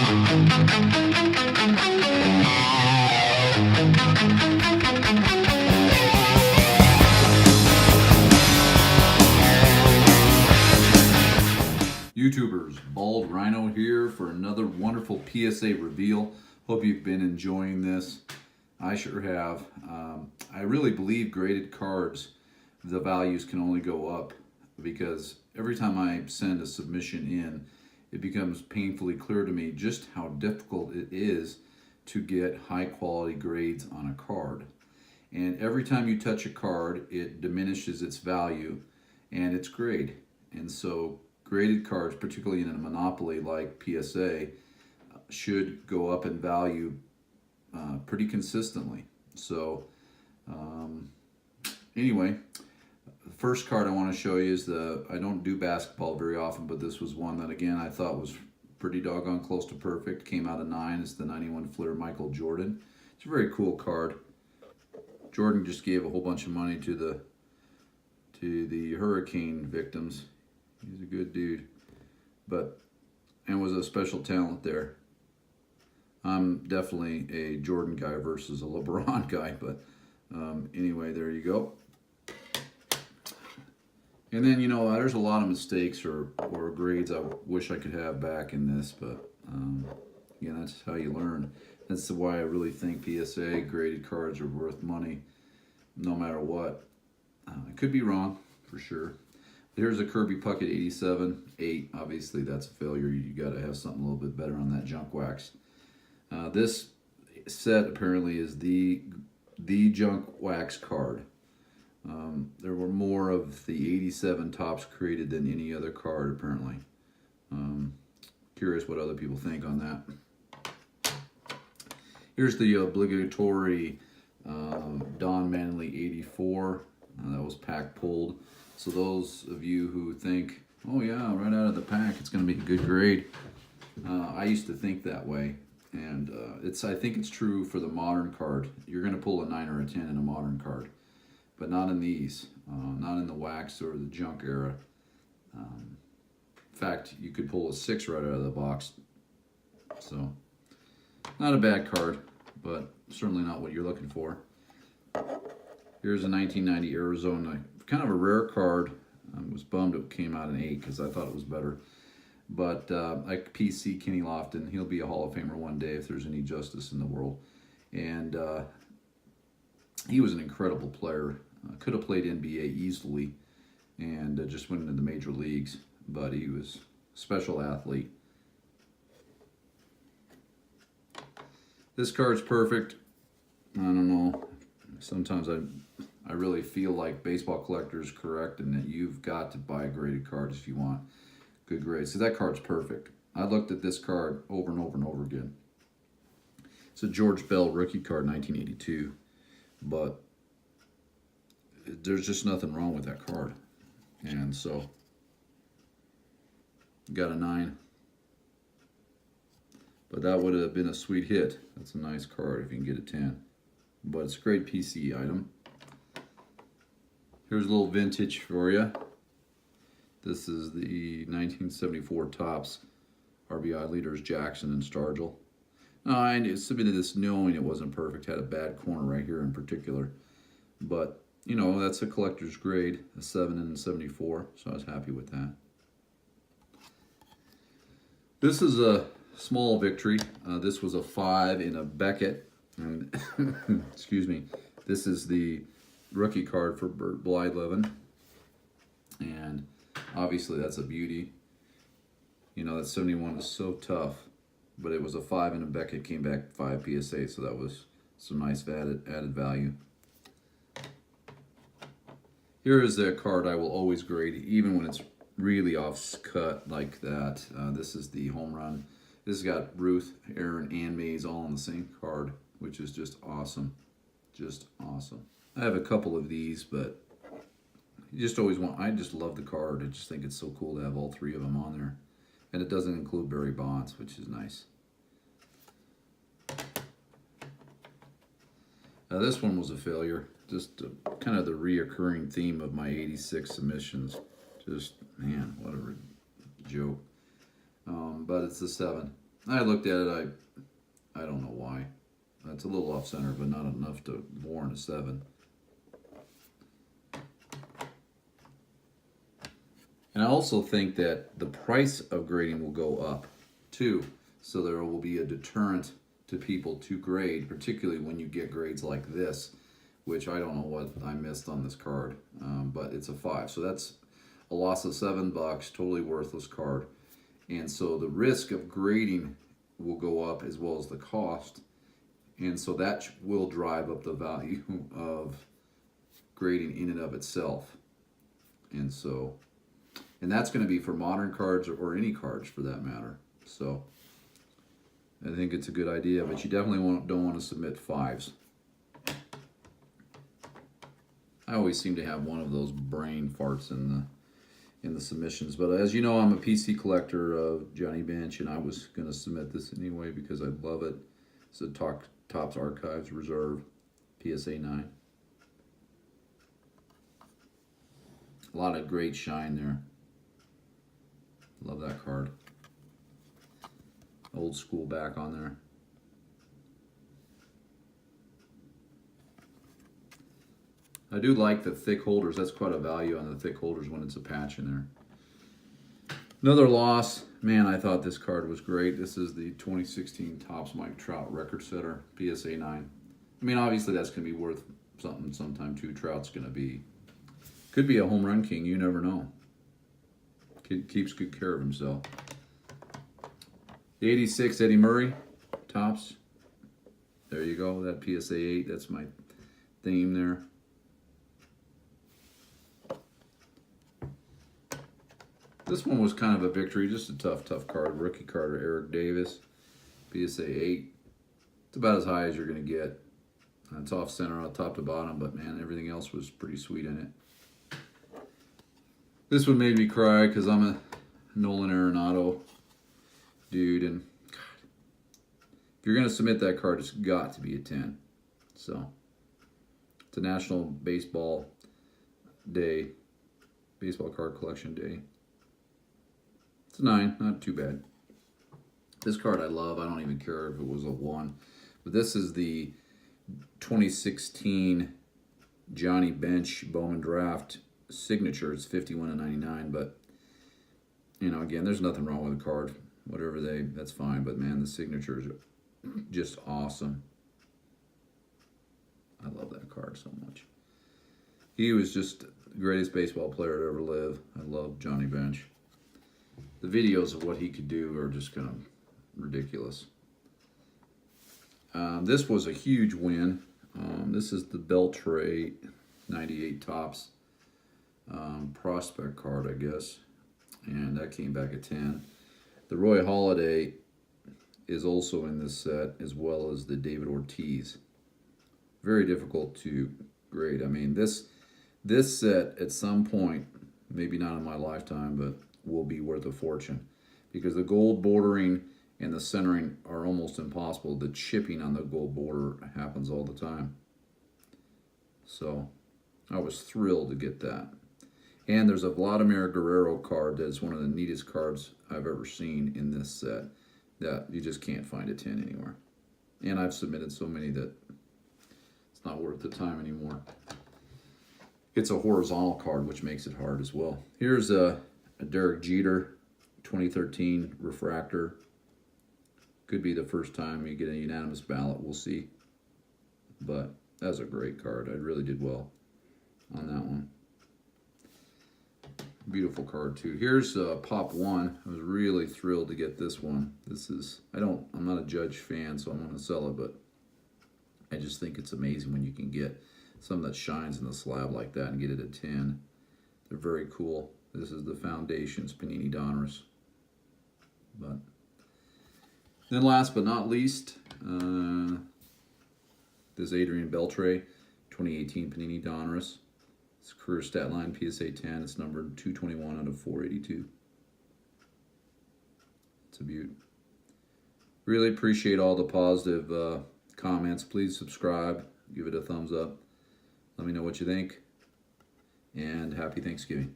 YouTubers, Bald Rhino here for another wonderful PSA Reveal. Hope you've been enjoying this. I sure have. I really believe graded cards, the values can only go up, because every time I send a submission in, it becomes painfully clear to me just how difficult it is to get high quality grades on a card. And every time you touch a card, it diminishes its value and its grade. And so graded cards, particularly in a monopoly like PSA, should go up in value pretty consistently. So anyway, the first card I want to show you is I don't do basketball very often, but this was one that, again, I thought was pretty doggone close to perfect. Came out of 9. It's the 91 Fleer Michael Jordan. It's a very cool card. Jordan just gave a whole bunch of money to the hurricane victims. He's a good dude, and was a special talent there. I'm definitely a Jordan guy versus a LeBron guy, but anyway, there you go. And then, you know, there's a lot of mistakes or grades I wish I could have back in this, but again, that's how you learn. That's why I really think PSA graded cards are worth money, no matter what. I could be wrong, for sure. Here's a Kirby Puckett 87, 8. Obviously, that's a failure. You got to have something a little bit better on that junk wax. This set apparently is the junk wax card. There were more of the 87 tops created than any other card, apparently. Curious what other people think on that. Here's the obligatory Don Manley 84. That was pack pulled. So those of you who think, oh yeah, right out of the pack, it's going to be a good grade. I used to think that way. And I think it's true for the modern card. You're going to pull a 9 or a 10 in a modern card, but not in these, not in the wax or the junk era. In fact, you could pull a 6 right out of the box. So, not a bad card, but certainly not what you're looking for. Here's a 1990 Arizona, kind of a rare card. I was bummed it came out in 8 because I thought it was better. But like PC Kenny Lofton, he'll be a Hall of Famer one day if there's any justice in the world. And he was an incredible player. Could have played NBA easily and just went into the major leagues. But he was a special athlete. This card's perfect. I don't know. Sometimes I really feel like Baseball Collector is correct and that you've got to buy graded cards if you want good grades. So that card's perfect. I looked at this card over and over and over again. It's a George Bell rookie card, 1982. But there's just nothing wrong with that card. And so, got a 9. But that would have been a sweet hit. That's a nice card if you can get a 10. But it's a great PC item. Here's a little vintage for you. This is the 1974 Topps RBI leaders Jackson and Stargell. I submitted this knowing it wasn't perfect. Had a bad corner right here in particular. But, you know, that's a collector's grade, a 7 and 74. So I was happy with that. This is a small victory. This was a 5 in a Beckett. And excuse me. This is the rookie card for Bert Blyleven. And obviously that's a beauty. You know, that 71 is so tough. But it was a 5 in a Beckett, came back 5 PSA, so that was some nice added value. Here is the card I will always grade, even when it's really off cut like that. This is the home run. This has got Ruth, Aaron, and Mays all on the same card, which is just awesome. Just awesome. I have a couple of these, but you just always want, I just love the card. I just think it's so cool to have all 3 of them on there. And it doesn't include Barry Bonds, which is nice. Now this one was a failure. Just kind of the reoccurring theme of my 86 submissions. Just, man, what a joke. But it's a 7. I looked at it, I don't know why. It's a little off center, but not enough to warrant a 7. And I also think that the price of grading will go up too. So there will be a deterrent to people to grade, particularly when you get grades like this, which I don't know what I missed on this card, but it's a 5. So that's a loss of $7, totally worthless card. And so the risk of grading will go up as well as the cost. And so that will drive up the value of grading in and of itself. And so, and that's going to be for modern cards or any cards for that matter. So I think it's a good idea, but you definitely don't want to submit 5s. I always seem to have one of those brain farts in the submissions, but as you know, I'm a PC collector of Johnny Bench, and I was going to submit this anyway because I love it. It's a Topps Archives Reserve PSA 9. A lot of great shine there. Love that card. Old school back on there. I do like the thick holders. That's quite a value on the thick holders when it's a patch in there. Another loss. Man, I thought this card was great. This is the 2016 Topps Mike Trout Record Setter, PSA 9. I mean, obviously that's going to be worth something sometime too. Trout's going to be, could be a home run king. You never know. Kid keeps good care of himself. The 86 Eddie Murray, Topps. There you go. That PSA 8. That's my theme there. This one was kind of a victory, just a tough card. Rookie card of Eric Davis, PSA 8. It's about as high as you're going to get. It's off center, on top to bottom, but man, everything else was pretty sweet in it. This one made me cry because I'm a Nolan Arenado dude, and God, if you're going to submit that card, it's got to be a 10. So, it's a National Baseball Day, Baseball Card Collection Day. It's a 9, not too bad. This card I love. I don't even care if it was a 1. But this is the 2016 Johnny Bench Bowman Draft signature. It's 51/99. But, you know, again, there's nothing wrong with the card. Whatever that's fine. But, man, the signature is just awesome. I love that card so much. He was just the greatest baseball player to ever live. I love Johnny Bench. The videos of what he could do are just kind of ridiculous. This was a huge win. This is the Beltray 98 Topps prospect card, I guess. And that came back at 10. The Roy Halladay is also in this set, as well as the David Ortiz. Very difficult to grade. I mean, this set at some point, maybe not in my lifetime, but will be worth a fortune, because the gold bordering and the centering are almost impossible. The chipping on the gold border happens all the time. So I was thrilled to get that. And there's a Vladimir Guerrero card that's one of the neatest cards I've ever seen in this set that you just can't find a 10 anywhere. And I've submitted so many that it's not worth the time anymore. It's a horizontal card, which makes it hard as well. Here's a Derek Jeter 2013 refractor. Could be the first time you get a unanimous ballot. We'll see. But that's a great card. I really did well on that one. Beautiful card too. Here's Pop 1. I was really thrilled to get this one. This is, I'm not a Judge fan, so I'm going to sell it, but I just think it's amazing when you can get some that shines in the slab like that and get it at 10. They're very cool. This is the Foundations Panini Donruss. But then last but not least, this Adrian Beltre 2018 Panini Donruss. It's career stat line PSA 10. It's numbered 221 out of 482. It's a beaut. Really appreciate all the positive comments. Please subscribe. Give it a thumbs up. Let me know what you think. And happy Thanksgiving.